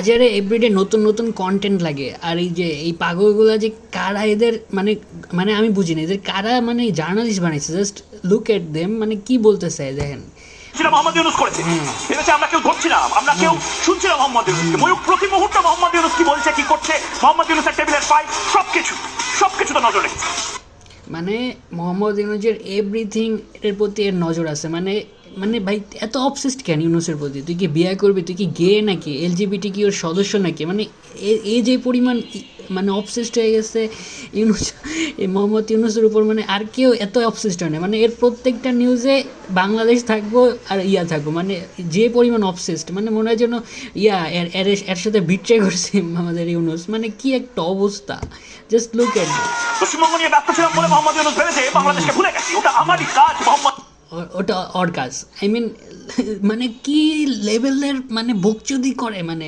বাজারে এভরিডে নতুন নতুন কন্টেন্ট লাগে, আর এই যে এই পাগলগুলো যে কারা এদের মানে মানে আমি বুঝি না এদের কারা মানে জার্নালিস্ট বানাইছে। জাস্ট লুক এট দেম, মানে কি বলতে চায় দেখেন। মোহাম্মদ ইউনূস করেছে, ভেবেছে আমরা কেউ ধরছিলাম, আমরা কেউ শুনছিলাম মোহাম্মদ ইউনূসকে। ময়ূক প্রতি মুহূর্তে মোহাম্মদ ইউনূস কি বলছে, কি করছে, মোহাম্মদ ইউনূসের টেবিলের ফাইল সবকিছু তো নজর রেখেছে। মানে মোহাম্মদ ইউনূসের এভরিথিং এর প্রতি এর নজর আছে। মানে মানে ভাই এত অবসেসড কেন ইউনূসের প্রতি? তুই কি বিয়ে করবি? তুই কি গে নাকি? এলজিবিটি কি ওর সদস্য নাকি? মানে এই যে পরিমাণ মানে অবসেসড হয়ে গেছে ইউনূস, এই মোহাম্মদ ইউনূসের উপর, মানে আর কেউ এত অবসেসড হয় না। মানে এর প্রত্যেকটা নিউজে বাংলাদেশ থাকবো আর ইয়া থাকবো, মানে যে পরিমাণ অবসেসড, মানে মনে হয় যেন ইয়া এর সাথে বিট্রে করছে আমাদের ইউনূস। মানে কি একটা অবস্থা, just look at this. Paschimbanga নিয়ে ব্যস্ত ছিলাম বলে মোহাম্মদ ইউনূস ভেবেছে বাংলাদেশকে ভুলে গেছি। ওটা আমারই কাজ মোহাম্মদ। ওটা ওর কাজ। আই মিন মানে কি লেভেলের মানে বকচুদি করে। মানে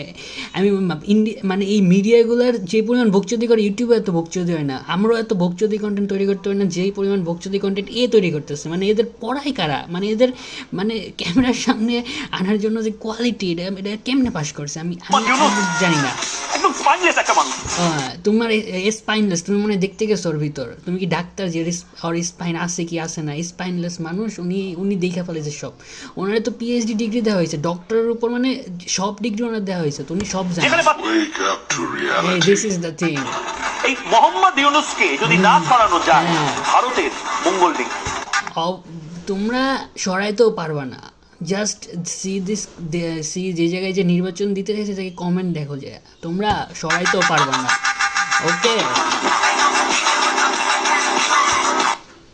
আমি মানে এই মিডিয়াগুলোর যে পরিমাণ বকচুদি করে, ইউটিউবে এত বকচুদি হয় না। আমরাও এত বকচুদি কন্টেন্ট তৈরি করতে পারি না যেই পরিমাণ বকচুদি কন্টেন্ট তৈরি করতেছে। মানে এদের পড়াই কারা? মানে এদের মানে ক্যামেরার সামনে আনার জন্য যে কোয়ালিটি, এটা কেমনে পাস করছে আমি জানি না। একদম স্পাইনলেস একটা মানুষ। তোমার স্পাইনলেস, তুমি মনে দেখতে গেছো ওর ভিতর? তুমি কি ডাক্তার যে ওর স্পাইন আছে কি আছে না? স্পাইনলেস মানুষ উনি দেখে ফেলেছে সব। ওনার তো পিএইচডি ডিগ্রি দেওয়া হয়েছে ডক্টরের উপর, মানে সব ডিগ্রি ওনার দেওয়া হয়েছে, তো উনি সব জানেন। This is the thing. এই মোহাম্মদ ইউনূসকে যদি না সরানো যায়, ভারতের মঙ্গল নেই। তোমরা সরাইতেও পারবা না। জাস্ট সি যে জায়গায় যে নির্বাচন দিতে চাইছে তাকে কমেন্ট দেখো, যে তোমরা সরাইতেও পারবা না। ওকে।